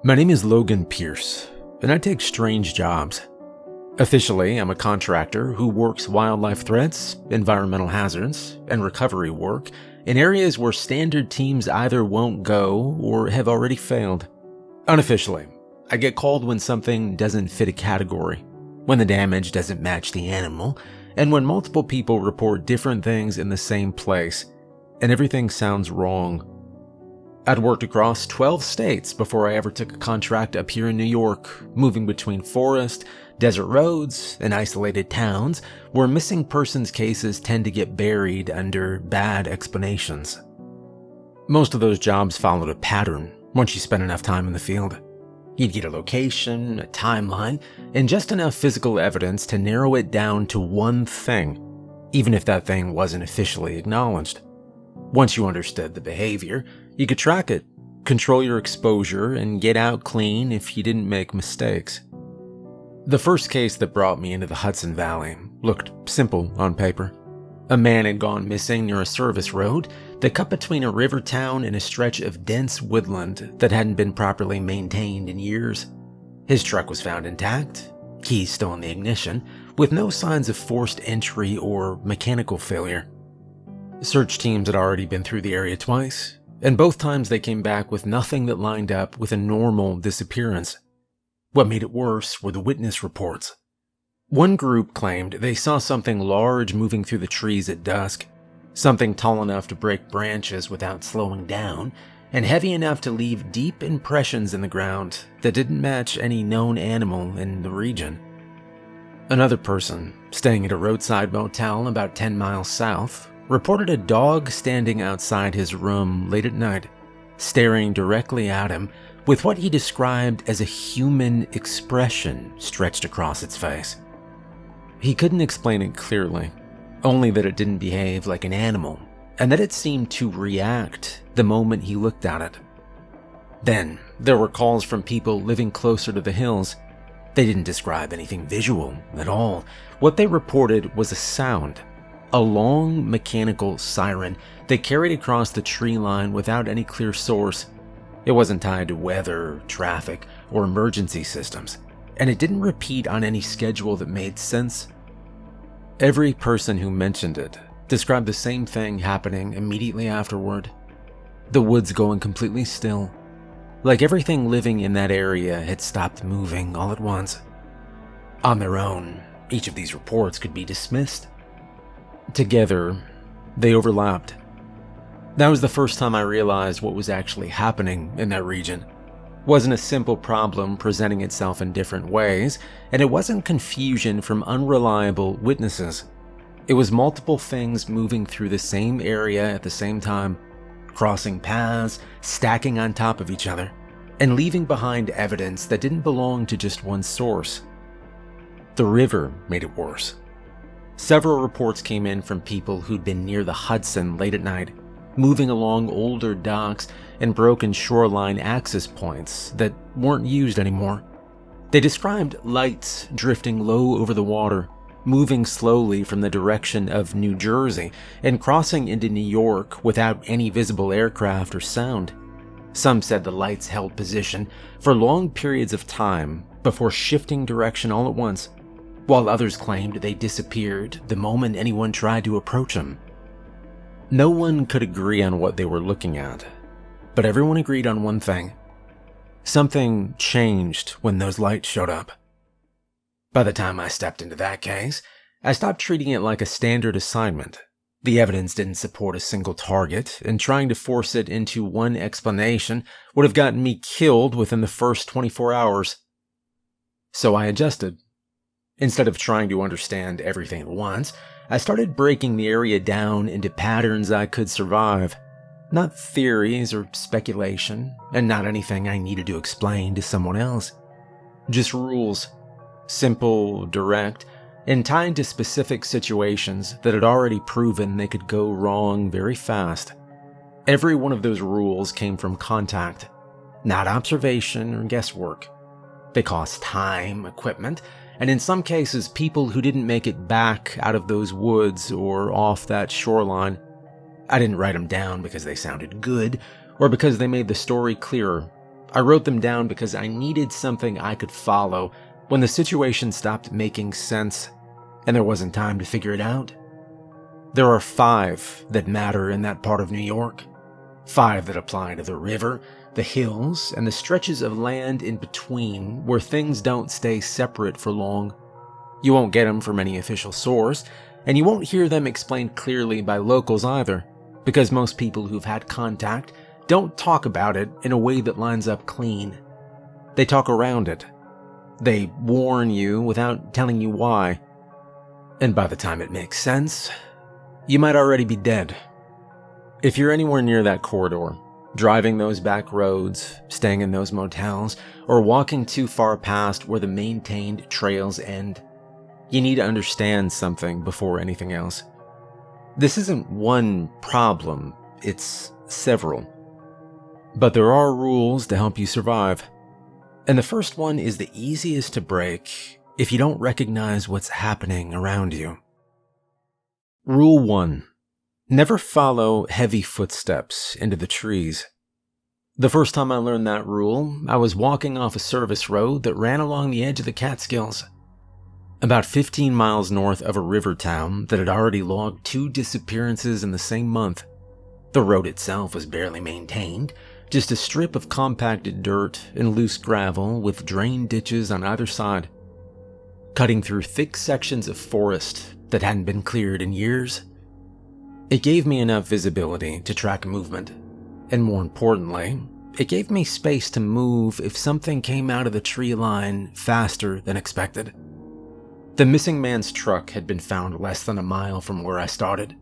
My name is Logan Pierce, and I take strange jobs. Officially, I'm a contractor who works wildlife threats, environmental hazards, and recovery work in areas where standard teams either won't go or have already failed. Unofficially, I get called when something doesn't fit a category, when the damage doesn't match the animal, and when multiple people report different things in the same place, and everything sounds wrong. I'd worked across 12 states before I ever took a contract up here in New York, moving between forest, desert roads, and isolated towns where missing persons cases tend to get buried under bad explanations. Most of those jobs followed a pattern once you spent enough time in the field. You'd get a location, a timeline, and just enough physical evidence to narrow it down to one thing, even if that thing wasn't officially acknowledged. Once you understood the behavior, you could track it, control your exposure, and get out clean if you didn't make mistakes. The first case that brought me into the Hudson Valley looked simple on paper. A man had gone missing near a service road that cut between a river town and a stretch of dense woodland that hadn't been properly maintained in years. His truck was found intact, keys still in the ignition, with no signs of forced entry or mechanical failure. Search teams had already been through the area twice, and both times they came back with nothing that lined up with a normal disappearance. What made it worse were the witness reports. One group claimed they saw something large moving through the trees at dusk, something tall enough to break branches without slowing down, and heavy enough to leave deep impressions in the ground that didn't match any known animal in the region. Another person, staying at a roadside motel about 10 miles south, reported a dog standing outside his room late at night, staring directly at him with what he described as a human expression stretched across its face. He couldn't explain it clearly, only that it didn't behave like an animal, and that it seemed to react the moment he looked at it. Then, there were calls from people living closer to the hills. They didn't describe anything visual at all. What they reported was a sound. A long mechanical siren that carried across the tree line without any clear source. It wasn't tied to weather, traffic, or emergency systems, and it didn't repeat on any schedule that made sense. Every person who mentioned it described the same thing happening immediately afterward. The woods going completely still, like everything living in that area had stopped moving all at once. On their own, each of these reports could be dismissed. Together, they overlapped. That was the first time I realized what was actually happening in that region. It wasn't a simple problem presenting itself in different ways, and it wasn't confusion from unreliable witnesses. It was multiple things moving through the same area at the same time, crossing paths, stacking on top of each other, and leaving behind evidence that didn't belong to just one source. The river made it worse. Several reports came in from people who'd been near the Hudson late at night, moving along older docks and broken shoreline access points that weren't used anymore. They described lights drifting low over the water, moving slowly from the direction of New Jersey and crossing into New York without any visible aircraft or sound. Some said the lights held position for long periods of time before shifting direction all at once, while others claimed they disappeared the moment anyone tried to approach them. No one could agree on what they were looking at, but everyone agreed on one thing. Something changed when those lights showed up. By the time I stepped into that case, I stopped treating it like a standard assignment. The evidence didn't support a single target, and trying to force it into one explanation would have gotten me killed within the first 24 hours. So I adjusted. Instead of trying to understand everything at once, I started breaking the area down into patterns I could survive. Not theories or speculation, and not anything I needed to explain to someone else. Just rules. Simple, direct, and tied to specific situations that had already proven they could go wrong very fast. Every one of those rules came from contact, not observation or guesswork. They cost time, equipment, and in some cases people who didn't make it back out of those woods or off that shoreline. I didn't write them down because they sounded good or because they made the story clearer. I wrote them down because I needed something I could follow when the situation stopped making sense and there wasn't time to figure it out. There are 5 that matter in that part of New York. 5 that apply to the river, the hills, and the stretches of land in between where things don't stay separate for long. You won't get them from any official source, and you won't hear them explained clearly by locals either, because most people who've had contact don't talk about it in a way that lines up clean. They talk around it. They warn you without telling you why. And by the time it makes sense, you might already be dead. If you're anywhere near that corridor, driving those back roads, staying in those motels, or walking too far past where the maintained trails end, you need to understand something before anything else. This isn't one problem, it's several. But there are rules to help you survive. And the first one is the easiest to break if you don't recognize what's happening around you. Rule 1. Never follow heavy footsteps into the trees. The first time I learned that rule, I was walking off a service road that ran along the edge of the Catskills. About 15 miles north of a river town that had already logged 2 disappearances in the same month. The road itself was barely maintained, just a strip of compacted dirt and loose gravel with drain ditches on either side. Cutting through thick sections of forest that hadn't been cleared in years. It gave me enough visibility to track movement, and more importantly, it gave me space to move if something came out of the tree line faster than expected. The missing man's truck had been found less than a mile from where I started.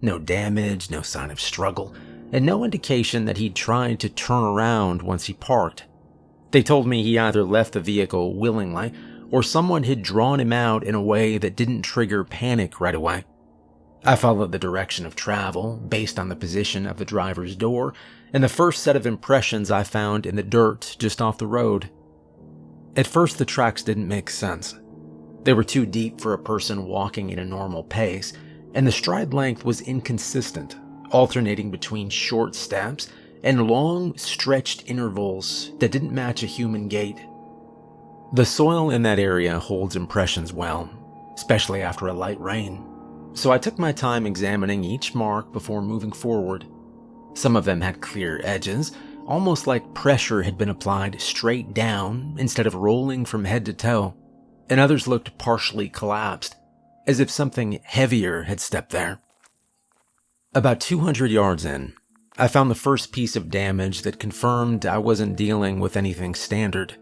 No damage, no sign of struggle, and no indication that he'd tried to turn around once he parked. They told me he either left the vehicle willingly, or someone had drawn him out in a way that didn't trigger panic right away. I followed the direction of travel based on the position of the driver's door and the first set of impressions I found in the dirt just off the road. At first, the tracks didn't make sense. They were too deep for a person walking at a normal pace, and the stride length was inconsistent, alternating between short steps and long, stretched intervals that didn't match a human gait. The soil in that area holds impressions well, especially after a light rain, so I took my time examining each mark before moving forward. Some of them had clear edges, almost like pressure had been applied straight down instead of rolling from head to toe, and others looked partially collapsed, as if something heavier had stepped there. About 200 yards in, I found the first piece of damage that confirmed I wasn't dealing with anything standard.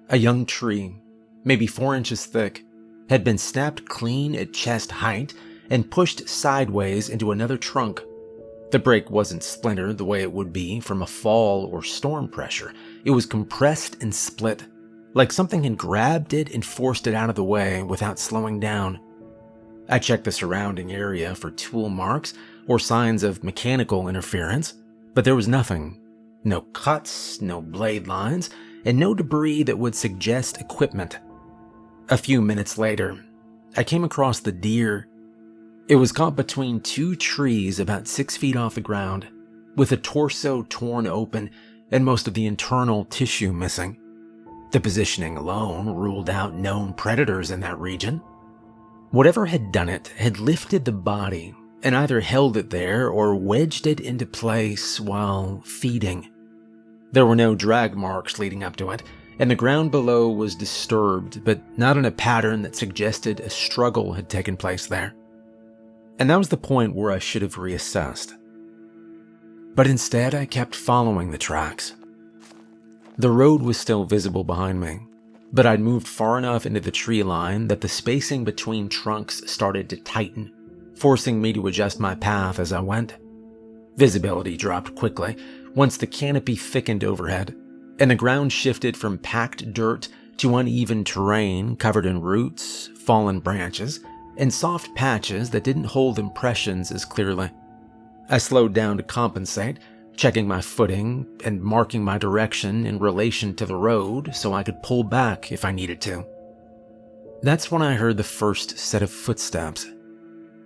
A young tree, maybe 4 inches thick, had been snapped clean at chest height and pushed sideways into another trunk. The break wasn't splintered the way it would be from a fall or storm pressure. It was compressed and split, like something had grabbed it and forced it out of the way without slowing down. I checked the surrounding area for tool marks or signs of mechanical interference, but there was nothing. No cuts, no blade lines, and no debris that would suggest equipment. A few minutes later, I came across the deer. It was caught between 2 trees about 6 feet off the ground, with a torso torn open and most of the internal tissue missing. The positioning alone ruled out known predators in that region. Whatever had done it had lifted the body and either held it there or wedged it into place while feeding. There were no drag marks leading up to it, and the ground below was disturbed, but not in a pattern that suggested a struggle had taken place there. And that was the point where I should have reassessed. But instead, I kept following the tracks. The road was still visible behind me, but I'd moved far enough into the tree line that the spacing between trunks started to tighten, forcing me to adjust my path as I went. Visibility dropped quickly once the canopy thickened overhead, and the ground shifted from packed dirt to uneven terrain covered in roots, fallen branches, and soft patches that didn't hold impressions as clearly. I slowed down to compensate, checking my footing and marking my direction in relation to the road so I could pull back if I needed to. That's when I heard the first set of footsteps.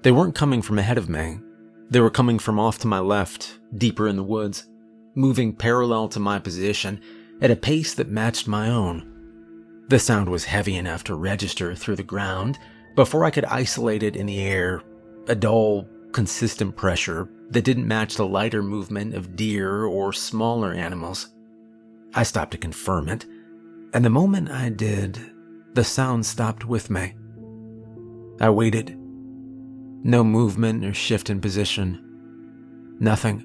They weren't coming from ahead of me. They were coming from off to my left, deeper in the woods, moving parallel to my position at a pace that matched my own. The sound was heavy enough to register through the ground before I could isolate it in the air, a dull, consistent pressure that didn't match the lighter movement of deer or smaller animals. I stopped to confirm it, and the moment I did, the sound stopped with me. I waited. No movement or shift in position. Nothing.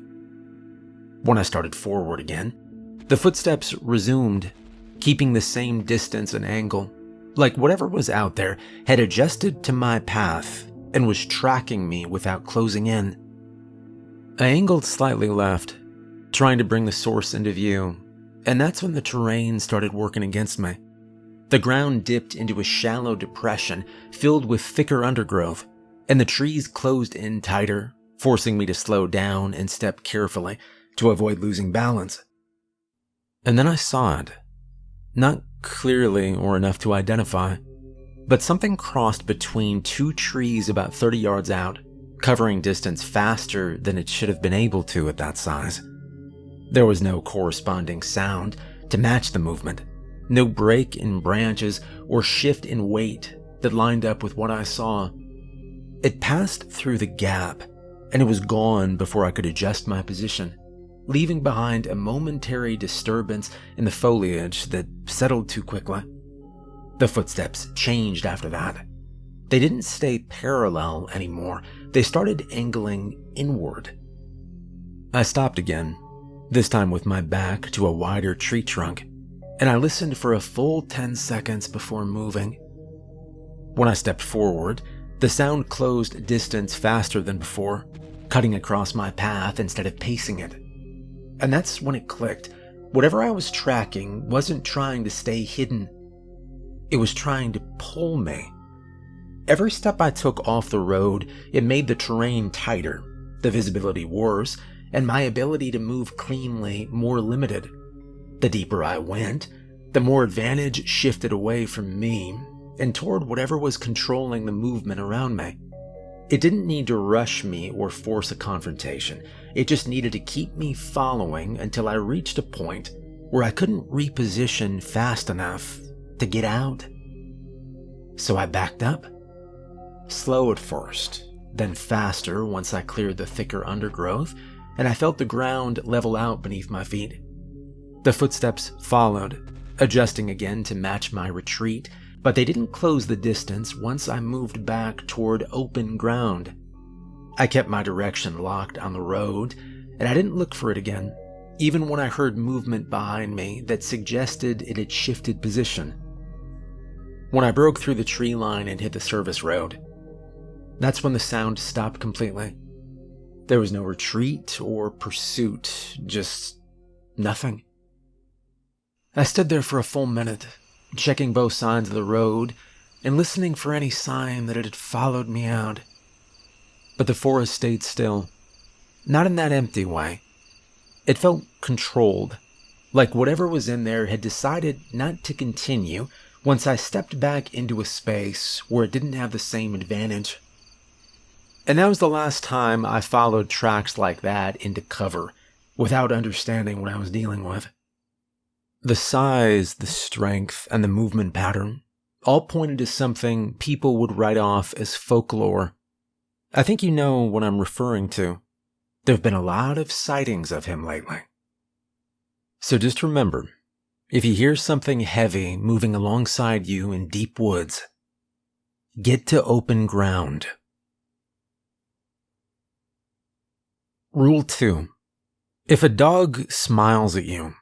When I started forward again, the footsteps resumed, keeping the same distance and angle, like whatever was out there had adjusted to my path and was tracking me without closing in. I angled slightly left, trying to bring the source into view, and that's when the terrain started working against me. The ground dipped into a shallow depression filled with thicker undergrowth, and the trees closed in tighter, forcing me to slow down and step carefully to avoid losing balance. And then I saw it. Not clearly or enough to identify, but something crossed between two trees about 30 yards out, covering distance faster than it should have been able to at that size. There was no corresponding sound to match the movement, no break in branches or shift in weight that lined up with what I saw. It passed through the gap, and it was gone before I could adjust my position, leaving behind a momentary disturbance in the foliage that settled too quickly. The footsteps changed after that. They didn't stay parallel anymore. They started angling inward. I stopped again, this time with my back to a wider tree trunk, and I listened for a full 10 seconds before moving. When I stepped forward, the sound closed distance faster than before, cutting across my path instead of pacing it. And that's when it clicked. Whatever I was tracking wasn't trying to stay hidden. It was trying to pull me. Every step I took off the road, it made the terrain tighter, the visibility worse, and my ability to move cleanly more limited. The deeper I went, the more advantage shifted away from me and toward whatever was controlling the movement around me. It didn't need to rush me or force a confrontation. It just needed to keep me following until I reached a point where I couldn't reposition fast enough to get out. So I backed up. Slow at first, then faster once I cleared the thicker undergrowth, and I felt the ground level out beneath my feet. The footsteps followed, adjusting again to match my retreat, but they didn't close the distance once I moved back toward open ground. I kept my direction locked on the road, and I didn't look for it again, even when I heard movement behind me that suggested it had shifted position. When I broke through the tree line and hit the service road, that's when the sound stopped completely. There was no retreat or pursuit, just nothing. I stood there for a full minute, checking both sides of the road and listening for any sign that it had followed me out. But the forest stayed still, not in that empty way. It felt controlled, like whatever was in there had decided not to continue once I stepped back into a space where it didn't have the same advantage. And that was the last time I followed tracks like that into cover without understanding what I was dealing with. The size, the strength, and the movement pattern all pointed to something people would write off as folklore. I think you know what I'm referring to. There have been a lot of sightings of him lately. So just remember, if you hear something heavy moving alongside you in deep woods, get to open ground. Rule 2. If a dog smiles at you,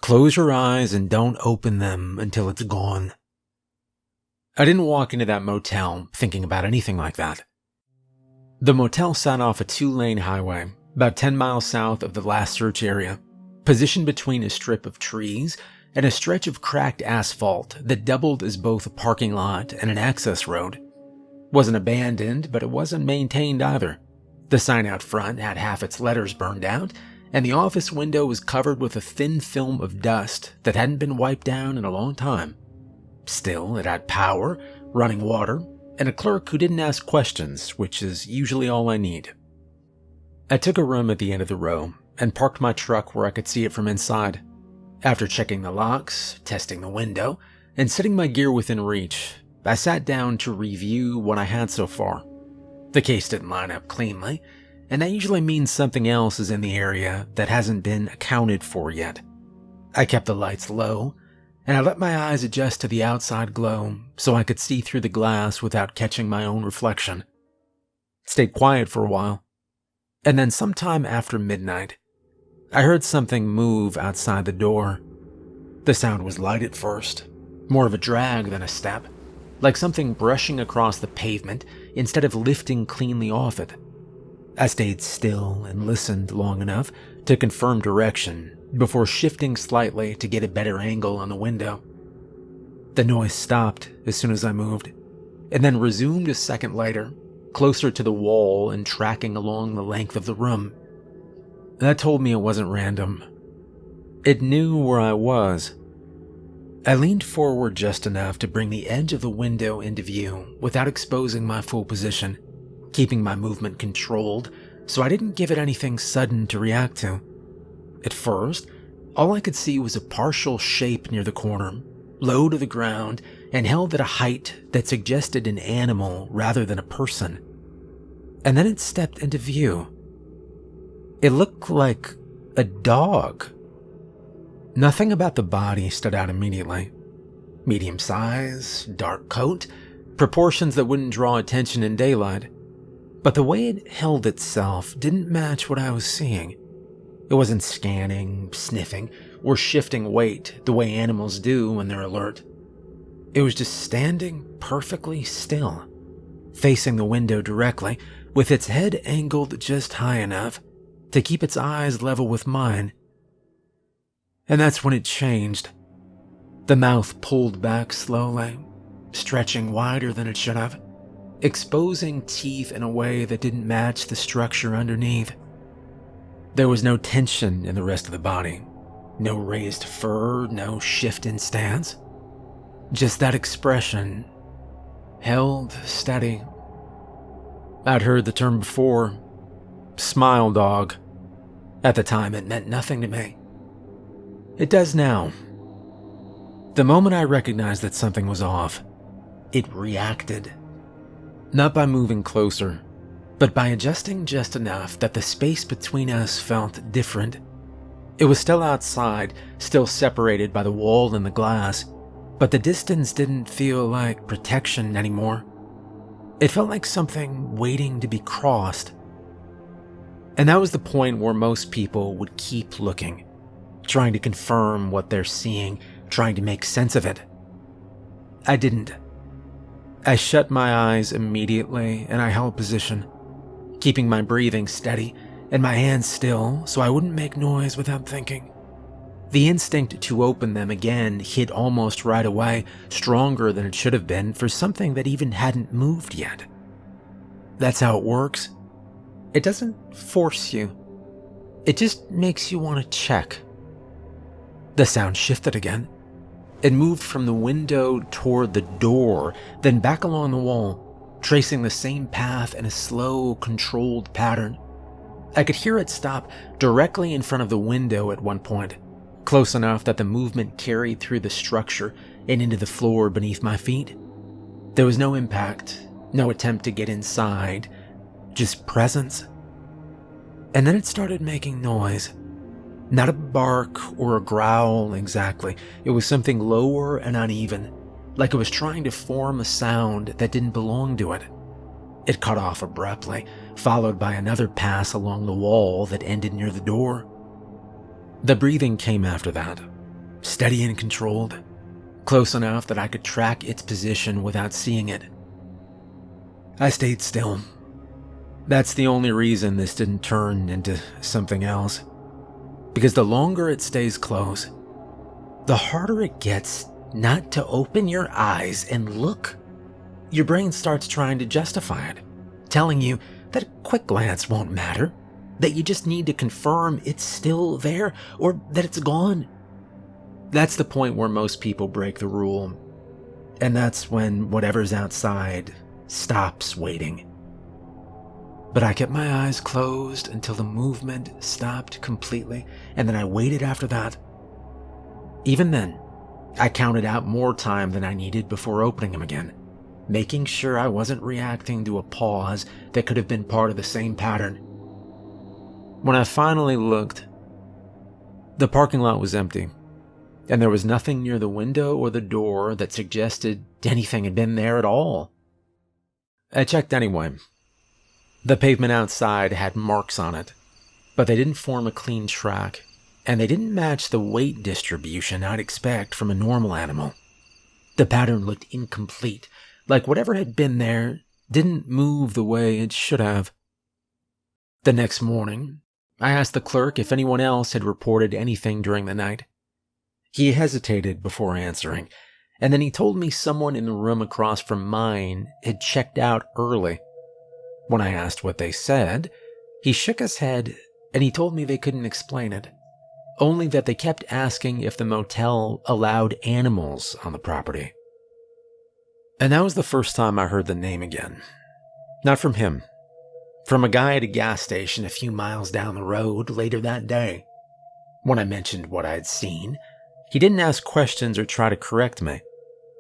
close your eyes and don't open them until it's gone. I didn't walk into that motel thinking about anything like that. The motel sat off a 2-lane highway, about 10 miles south of the last search area, positioned between a strip of trees and a stretch of cracked asphalt that doubled as both a parking lot and an access road. Wasn't abandoned, but it wasn't maintained either. The sign out front had half its letters burned out, and the office window was covered with a thin film of dust that hadn't been wiped down in a long time. Still, it had power, running water, and a clerk who didn't ask questions, which is usually all I need. I took a room at the end of the row and parked my truck where I could see it from inside. After checking the locks, testing the window, and setting my gear within reach, I sat down to review what I had so far. The case didn't line up cleanly, and that usually means something else is in the area that hasn't been accounted for yet. I kept the lights low, and I let my eyes adjust to the outside glow so I could see through the glass without catching my own reflection. Stayed quiet for a while, and then sometime after midnight, I heard something move outside the door. The sound was light at first, more of a drag than a step, like something brushing across the pavement instead of lifting cleanly off it. I stayed still and listened long enough to confirm direction before shifting slightly to get a better angle on the window. The noise stopped as soon as I moved, and then resumed a second later, closer to the wall and tracking along the length of the room. That told me it wasn't random. It knew where I was. I leaned forward just enough to bring the edge of the window into view without exposing my full position, keeping my movement controlled so I didn't give it anything sudden to react to. At first, all I could see was a partial shape near the corner, low to the ground and held at a height that suggested an animal rather than a person. And then it stepped into view. It looked like a dog. Nothing about the body stood out immediately. Medium size, dark coat, proportions that wouldn't draw attention in daylight. But the way it held itself didn't match what I was seeing. It wasn't scanning, sniffing, or shifting weight the way animals do when they're alert. It was just standing perfectly still, facing the window directly, with its head angled just high enough to keep its eyes level with mine. And that's when it changed. The mouth pulled back slowly, stretching wider than it should have, exposing teeth in a way that didn't match the structure underneath. There was no tension in the rest of the body, no raised fur, no shift in stance. Just that expression, held steady. I'd heard the term before, smile dog. At the time, it meant nothing to me. It does now. The moment I recognized that something was off, it reacted. Not by moving closer, but by adjusting just enough that the space between us felt different. It was still outside, still separated by the wall and the glass, but the distance didn't feel like protection anymore. It felt like something waiting to be crossed. And that was the point where most people would keep looking, trying to confirm what they're seeing, trying to make sense of it. I didn't. I shut my eyes immediately and I held position, keeping my breathing steady and my hands still so I wouldn't make noise without thinking. The instinct to open them again hit almost right away, stronger than it should have been for something that even hadn't moved yet. That's how it works. It doesn't force you. It just makes you want to check. The sound shifted again. It moved from the window toward the door, then back along the wall, tracing the same path in a slow, controlled pattern. I could hear it stop directly in front of the window at one point, close enough that the movement carried through the structure and into the floor beneath my feet. There was no impact, no attempt to get inside, just presence. And then it started making noise. Not a bark or a growl exactly. It was something lower and uneven, like it was trying to form a sound that didn't belong to it. It cut off abruptly, followed by another pass along the wall that ended near the door. The breathing came after that, steady and controlled, close enough that I could track its position without seeing it. I stayed still. That's the only reason this didn't turn into something else. Because the longer it stays close, the harder it gets not to open your eyes and look. Your brain starts trying to justify it, telling you that a quick glance won't matter, that you just need to confirm it's still there or that it's gone. That's the point where most people break the rule, and that's when whatever's outside stops waiting. But I kept my eyes closed until the movement stopped completely, and then I waited after that. Even then, I counted out more time than I needed before opening them again, making sure I wasn't reacting to a pause that could have been part of the same pattern. When I finally looked, the parking lot was empty, and there was nothing near the window or the door that suggested anything had been there at all. I checked anyway. The pavement outside had marks on it, but they didn't form a clean track, and they didn't match the weight distribution I'd expect from a normal animal. The pattern looked incomplete, like whatever had been there didn't move the way it should have. The next morning, I asked the clerk if anyone else had reported anything during the night. He hesitated before answering, and then he told me someone in the room across from mine had checked out early. When I asked what they said, he shook his head and he told me they couldn't explain it, only that they kept asking if the motel allowed animals on the property. And that was the first time I heard the name again. Not from him. From a guy at a gas station a few miles down the road later that day. When I mentioned what I had seen, he didn't ask questions or try to correct me.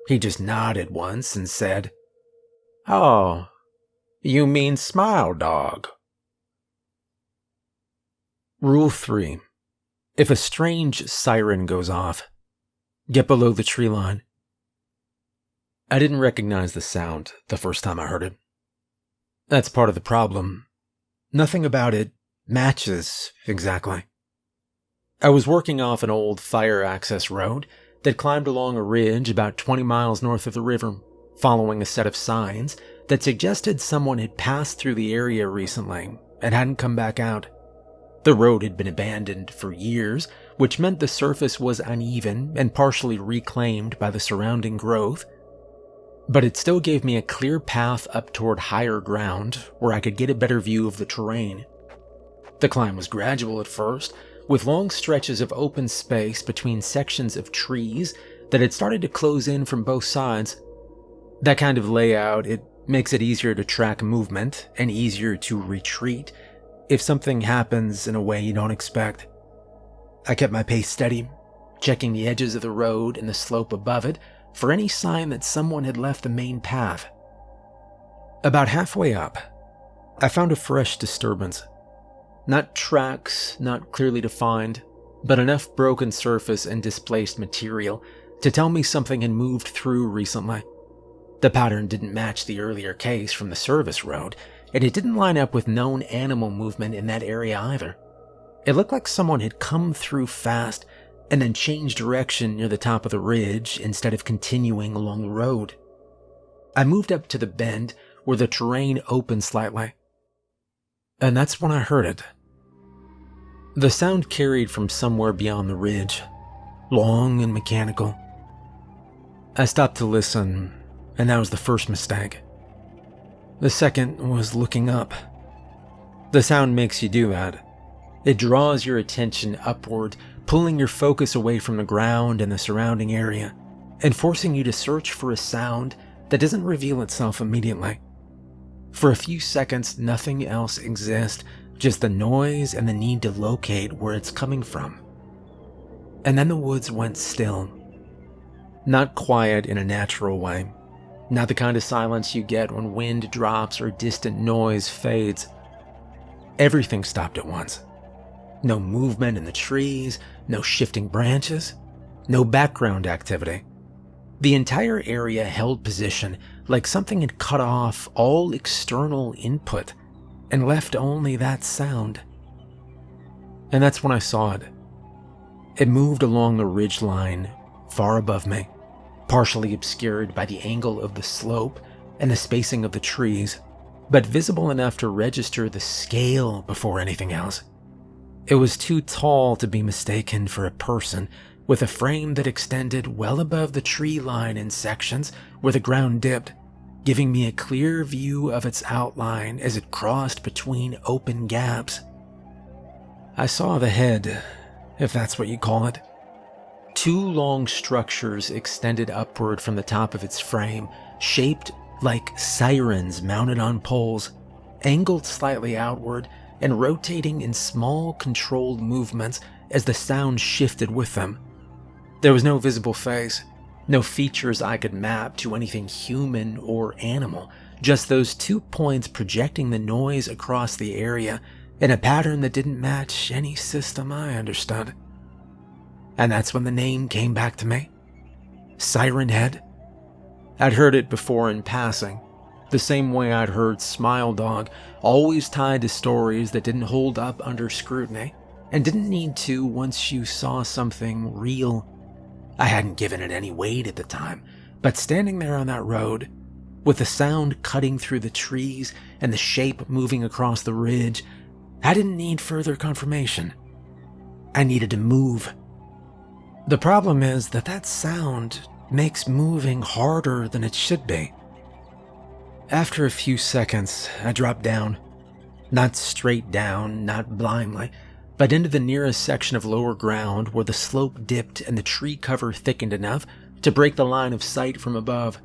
He just nodded once and said, "Oh, you mean Smile Dog." Rule 3. If a strange siren goes off, get below the tree line. I didn't recognize the sound the first time I heard it. That's part of the problem. Nothing about it matches exactly. I was working off an old fire access road that climbed along a ridge about 20 miles north of the river, following a set of signs that suggested someone had passed through the area recently and hadn't come back out. The road had been abandoned for years, which meant the surface was uneven and partially reclaimed by the surrounding growth, but it still gave me a clear path up toward higher ground where I could get a better view of the terrain. The climb was gradual at first, with long stretches of open space between sections of trees that had started to close in from both sides. That kind of layout, it makes it easier to track movement and easier to retreat if something happens in a way you don't expect. I kept my pace steady, checking the edges of the road and the slope above it for any sign that someone had left the main path. About halfway up, I found a fresh disturbance. Not tracks, not clearly defined, but enough broken surface and displaced material to tell me something had moved through recently. The pattern didn't match the earlier case from the service road, and it didn't line up with known animal movement in that area either. It looked like someone had come through fast and then changed direction near the top of the ridge instead of continuing along the road. I moved up to the bend where the terrain opened slightly, and that's when I heard it. The sound carried from somewhere beyond the ridge, long and mechanical. I stopped to listen, and that was the first mistake. The second was looking up. The sound makes you do that. It draws your attention upward, pulling your focus away from the ground and the surrounding area, and forcing you to search for a sound that doesn't reveal itself immediately. For a few seconds, nothing else exists, just the noise and the need to locate where it's coming from. And then the woods went still. Not quiet in a natural way. Not the kind of silence you get when wind drops or distant noise fades. Everything stopped at once. No movement in the trees, no shifting branches, no background activity. The entire area held position like something had cut off all external input and left only that sound. And that's when I saw it. It moved along the ridge line far above me, partially obscured by the angle of the slope and the spacing of the trees, but visible enough to register the scale before anything else. It was too tall to be mistaken for a person, with a frame that extended well above the tree line in sections where the ground dipped, giving me a clear view of its outline as it crossed between open gaps. I saw the head, if that's what you call it. Two long structures extended upward from the top of its frame, shaped like sirens mounted on poles, angled slightly outward and rotating in small, controlled movements as the sound shifted with them. There was no visible face, no features I could map to anything human or animal, just those 2 points projecting the noise across the area in a pattern that didn't match any system I understood. And that's when the name came back to me. Siren Head. I'd heard it before in passing, the same way I'd heard Smile Dog, always tied to stories that didn't hold up under scrutiny, and didn't need to once you saw something real. I hadn't given it any weight at the time, but standing there on that road, with the sound cutting through the trees and the shape moving across the ridge, I didn't need further confirmation. I needed to move. The problem is that sound makes moving harder than it should be. After a few seconds, I dropped down. Not straight down, not blindly, but into the nearest section of lower ground where the slope dipped and the tree cover thickened enough to break the line of sight from above.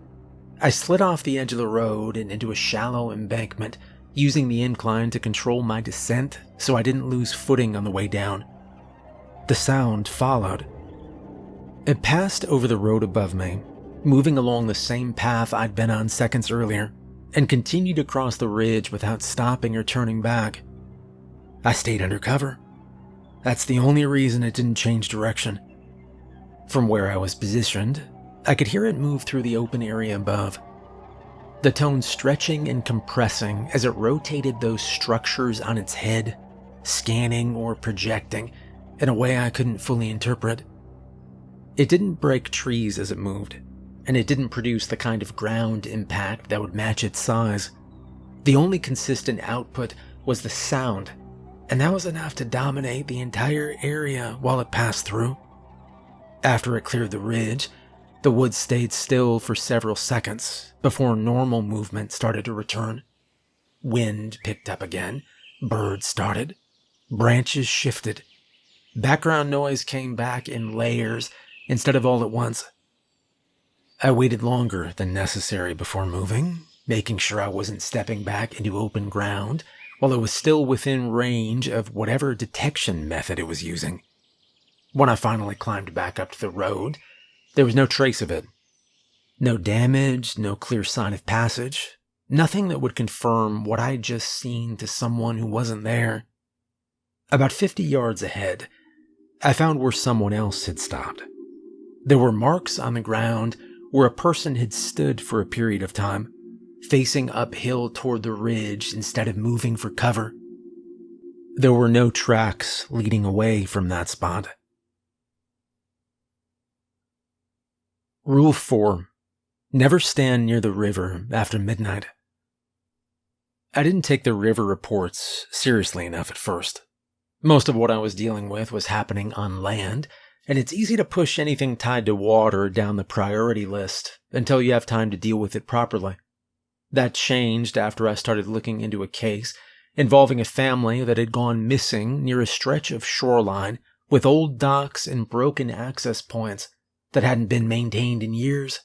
I slid off the edge of the road and into a shallow embankment, using the incline to control my descent so I didn't lose footing on the way down. The sound followed. It passed over the road above me, moving along the same path I'd been on seconds earlier, and continued across the ridge without stopping or turning back. I stayed under cover. That's the only reason it didn't change direction. From where I was positioned, I could hear it move through the open area above, the tone stretching and compressing as it rotated those structures on its head, scanning or projecting in a way I couldn't fully interpret. It didn't break trees as it moved, and it didn't produce the kind of ground impact that would match its size. The only consistent output was the sound, and that was enough to dominate the entire area while it passed through. After it cleared the ridge, the woods stayed still for several seconds before normal movement started to return. Wind picked up again, birds started, branches shifted. Background noise came back in layers instead of all at once. I waited longer than necessary before moving, making sure I wasn't stepping back into open ground while it was still within range of whatever detection method it was using. When I finally climbed back up to the road, there was no trace of it. No damage, no clear sign of passage, nothing that would confirm what I'd just seen to someone who wasn't there. About 50 yards ahead, I found where someone else had stopped. There were marks on the ground where a person had stood for a period of time, facing uphill toward the ridge instead of moving for cover. There were no tracks leading away from that spot. Rule 4. Never stand near the river after midnight. I didn't take the river reports seriously enough at first. Most of what I was dealing with was happening on land, and it's easy to push anything tied to water down the priority list until you have time to deal with it properly. That changed after I started looking into a case involving a family that had gone missing near a stretch of shoreline with old docks and broken access points that hadn't been maintained in years.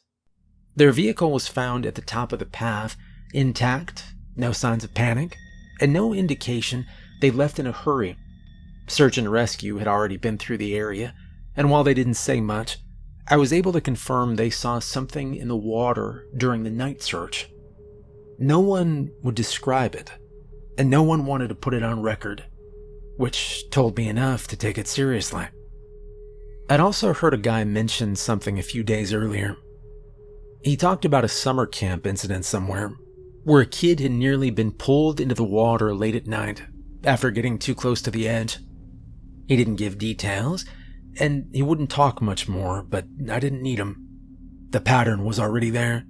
Their vehicle was found at the top of the path, intact, no signs of panic, and no indication they left in a hurry. Search and rescue had already been through the area, and while they didn't say much, I was able to confirm they saw something in the water during the night search. No one would describe it, and no one wanted to put it on record, which told me enough to take it seriously. I'd also heard a guy mention something a few days earlier. He talked about a summer camp incident somewhere, where a kid had nearly been pulled into the water late at night after getting too close to the edge. He didn't give details, and he wouldn't talk much more, but I didn't need him. The pattern was already there.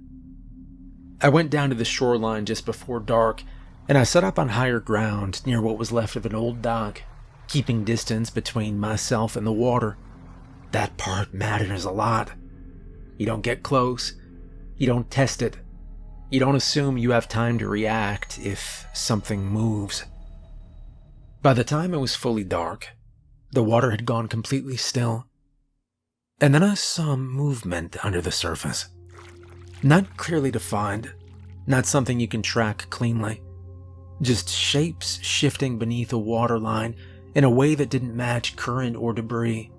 I went down to the shoreline just before dark, and I set up on higher ground near what was left of an old dock, keeping distance between myself and the water. That part matters a lot. You don't get close. You don't test it. You don't assume you have time to react if something moves. By the time it was fully dark, the water had gone completely still. And then I saw movement under the surface. Not clearly defined, not something you can track cleanly. Just shapes shifting beneath a waterline in a way that didn't match current or debris.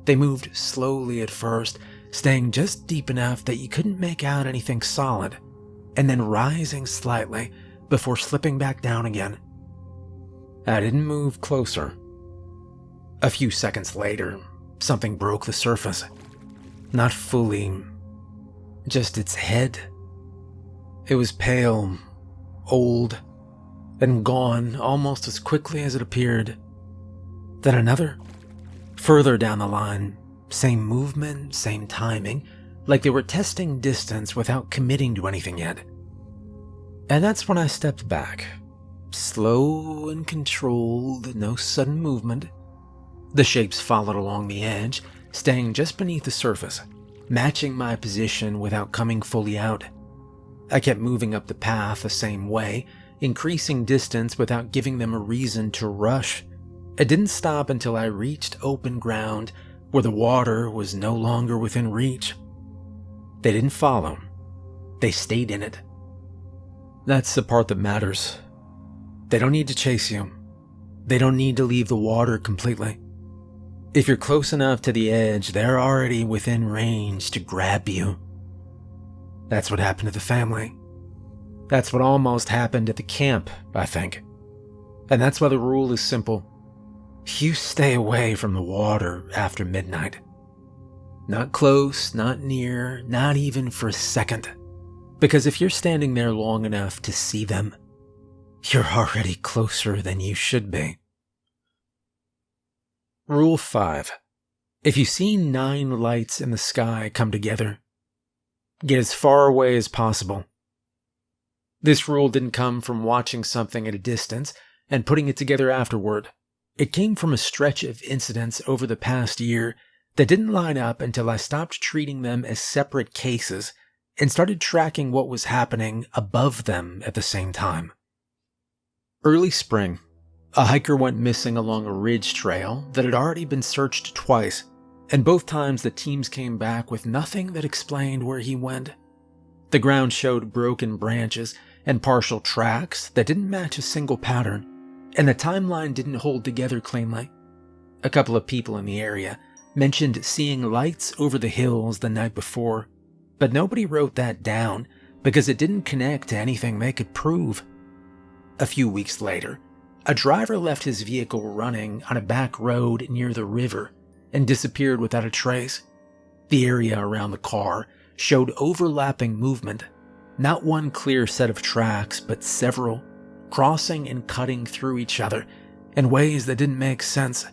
They moved slowly at first, staying just deep enough that you couldn't make out anything solid, and then rising slightly before slipping back down again. I didn't move closer. A few seconds later, something broke the surface. Not fully, just its head. It was pale, old, and gone almost as quickly as it appeared. Then another. Further down the line, same movement, same timing, like they were testing distance without committing to anything yet. And that's when I stepped back. Slow and controlled, no sudden movement. The shapes followed along the edge, staying just beneath the surface, matching my position without coming fully out. I kept moving up the path the same way, increasing distance without giving them a reason to rush. It didn't stop until I reached open ground where the water was no longer within reach. They didn't follow. They stayed in it. That's the part that matters. They don't need to chase you. They don't need to leave the water completely. If you're close enough to the edge, they're already within range to grab you. That's what happened to the family. That's what almost happened at the camp, I think. And that's why the rule is simple. You stay away from the water after midnight. Not close, not near, not even for a second. Because if you're standing there long enough to see them, you're already closer than you should be. Rule 5. If you see 9 lights in the sky come together, get as far away as possible. This rule didn't come from watching something at a distance and putting it together afterward. It came from a stretch of incidents over the past year that didn't line up until I stopped treating them as separate cases and started tracking what was happening above them at the same time. Early spring, a hiker went missing along a ridge trail that had already been searched twice, and both times the teams came back with nothing that explained where he went. The ground showed broken branches and partial tracks that didn't match a single pattern, and the timeline didn't hold together cleanly. A couple of people in the area mentioned seeing lights over the hills the night before, but nobody wrote that down because it didn't connect to anything they could prove. A few weeks later, a driver left his vehicle running on a back road near the river and disappeared without a trace. The area around the car showed overlapping movement, not one clear set of tracks, but several, crossing and cutting through each other in ways that didn't make sense.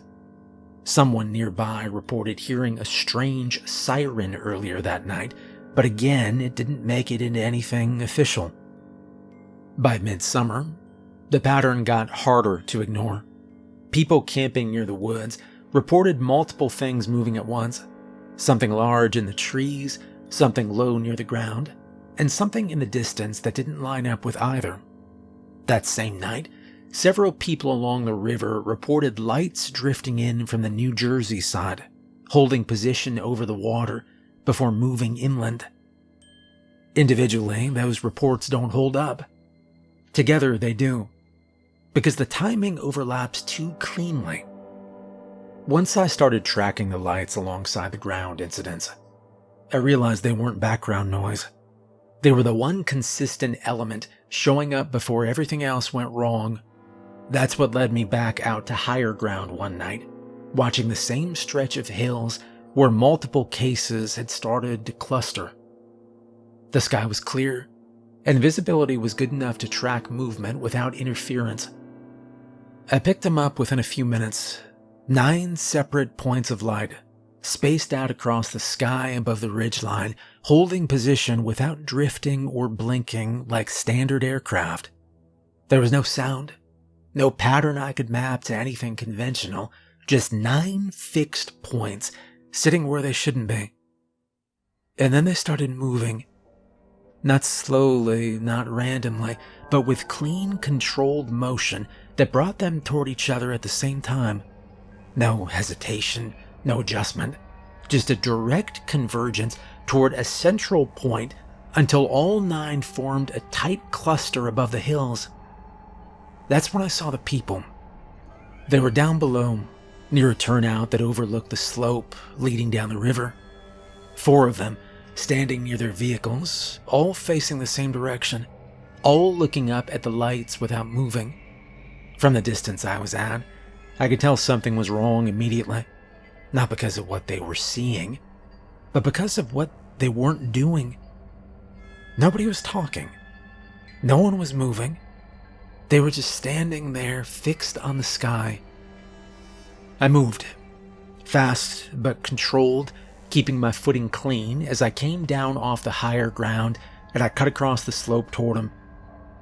Someone nearby reported hearing a strange siren earlier that night, but again, it didn't make it into anything official. By midsummer, the pattern got harder to ignore. People camping near the woods reported multiple things moving at once. Something large in the trees, something low near the ground, and something in the distance that didn't line up with either. That same night, several people along the river reported lights drifting in from the New Jersey side, holding position over the water before moving inland. Individually, those reports don't hold up. Together, they do, because the timing overlaps too cleanly. Once I started tracking the lights alongside the ground incidents, I realized they weren't background noise. They were the one consistent element showing up before everything else went wrong. That's what led me back out to higher ground one night, watching the same stretch of hills where multiple cases had started to cluster. The sky was clear, and visibility was good enough to track movement without interference. I picked them up within a few minutes. 9 separate points of light, spaced out across the sky above the ridgeline, holding position without drifting or blinking like standard aircraft. There was no sound, no pattern I could map to anything conventional, just 9 fixed points sitting where they shouldn't be. And then they started moving. Not slowly, not randomly, but with clean, controlled motion that brought them toward each other at the same time. No hesitation, no adjustment, just a direct convergence toward a central point until all 9 formed a tight cluster above the hills. That's when I saw the people. They were down below, near a turnout that overlooked the slope leading down the river. 4 of them, standing near their vehicles, all facing the same direction, all looking up at the lights without moving. From the distance I was at, I could tell something was wrong immediately, not because of what they were seeing, but because of what they weren't doing. Nobody was talking. No one was moving. They were just standing there, fixed on the sky. I moved, fast but controlled, keeping my footing clean as I came down off the higher ground and I cut across the slope toward them.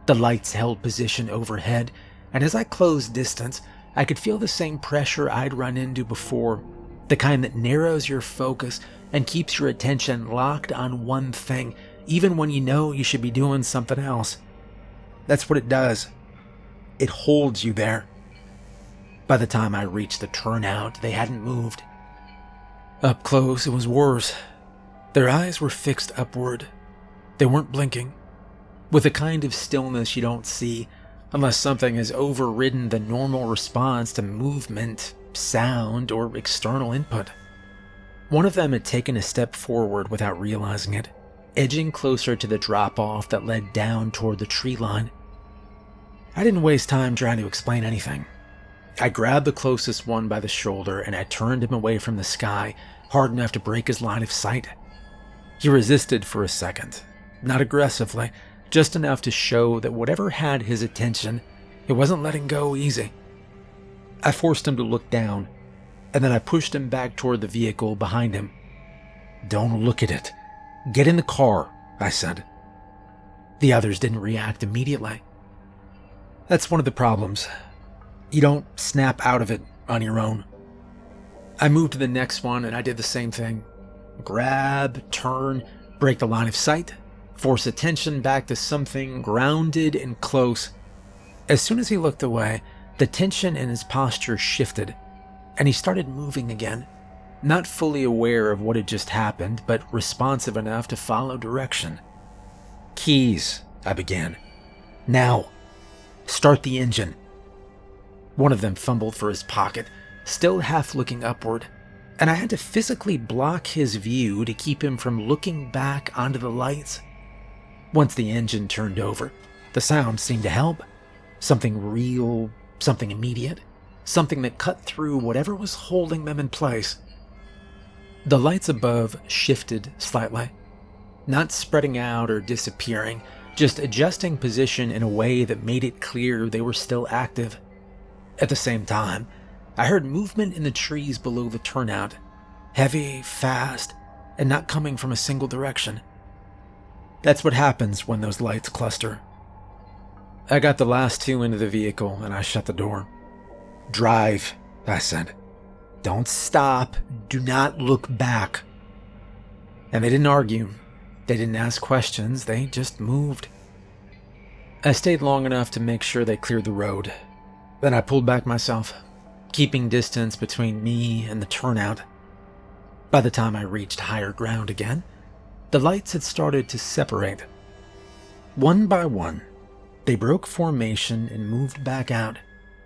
The lights held position overhead, and as I closed distance, I could feel the same pressure I'd run into before, the kind that narrows your focus and keeps your attention locked on one thing, even when you know you should be doing something else. That's what it does. It holds you there. By the time I reached the turnout, they hadn't moved. Up close, it was worse. Their eyes were fixed upward. They weren't blinking, with a kind of stillness you don't see unless something has overridden the normal response to movement, sound, or external input. One of them had taken a step forward without realizing it, edging closer to the drop-off that led down toward the tree line. I didn't waste time trying to explain anything. I grabbed the closest one by the shoulder and I turned him away from the sky, hard enough to break his line of sight. He resisted for a second, not aggressively, just enough to show that whatever had his attention, it wasn't letting go easy. I forced him to look down, and then I pushed him back toward the vehicle behind him. "Don't look at it. Get in the car," I said. The others didn't react immediately. That's one of the problems. You don't snap out of it on your own. I moved to the next one and I did the same thing. Grab, turn, break the line of sight, force attention back to something grounded and close. As soon as he looked away, the tension in his posture shifted, and he started moving again, not fully aware of what had just happened, but responsive enough to follow direction. "Keys," I began. "Now. Start the engine." One of them fumbled for his pocket, still half looking upward, and I had to physically block his view to keep him from looking back onto the lights. Once the engine turned over, the sound seemed to help. Something real, something immediate, something that cut through whatever was holding them in place. The lights above shifted slightly, not spreading out or disappearing, just adjusting position in a way that made it clear they were still active. At the same time, I heard movement in the trees below the turnout, heavy, fast, and not coming from a single direction. That's what happens when those lights cluster. I got the last 2 into the vehicle and I shut the door. "Drive," I said. "Don't stop. Do not look back." And they didn't argue. They didn't ask questions. They just moved. I stayed long enough to make sure they cleared the road. Then I pulled back myself, keeping distance between me and the turnout. By the time I reached higher ground again, the lights had started to separate. One by one, they broke formation and moved back out,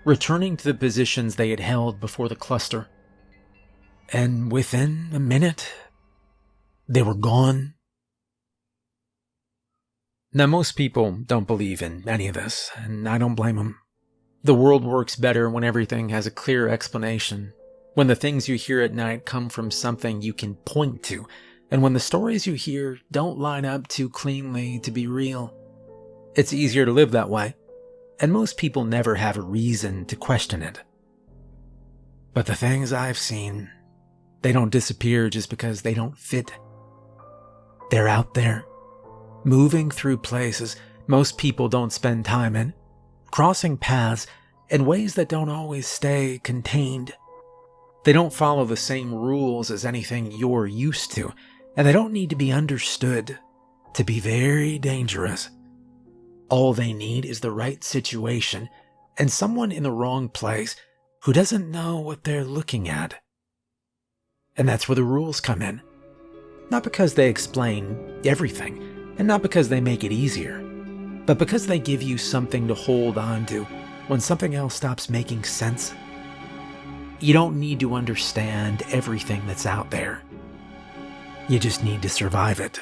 returning to the positions they had held before the cluster. And within a minute, they were gone. Now, most people don't believe in any of this, and I don't blame them. The world works better when everything has a clear explanation, when the things you hear at night come from something you can point to, and when the stories you hear don't line up too cleanly to be real. It's easier to live that way, and most people never have a reason to question it. But the things I've seen, they don't disappear just because they don't fit. They're out there, moving through places most people don't spend time in, crossing paths in ways that don't always stay contained. They don't follow the same rules as anything you're used to, and they don't need to be understood to be very dangerous. All they need is the right situation and someone in the wrong place who doesn't know what they're looking at. And that's where the rules come in. Not because they explain everything, and not because they make it easier, but because they give you something to hold on to when something else stops making sense. You don't need to understand everything that's out there. You just need to survive it.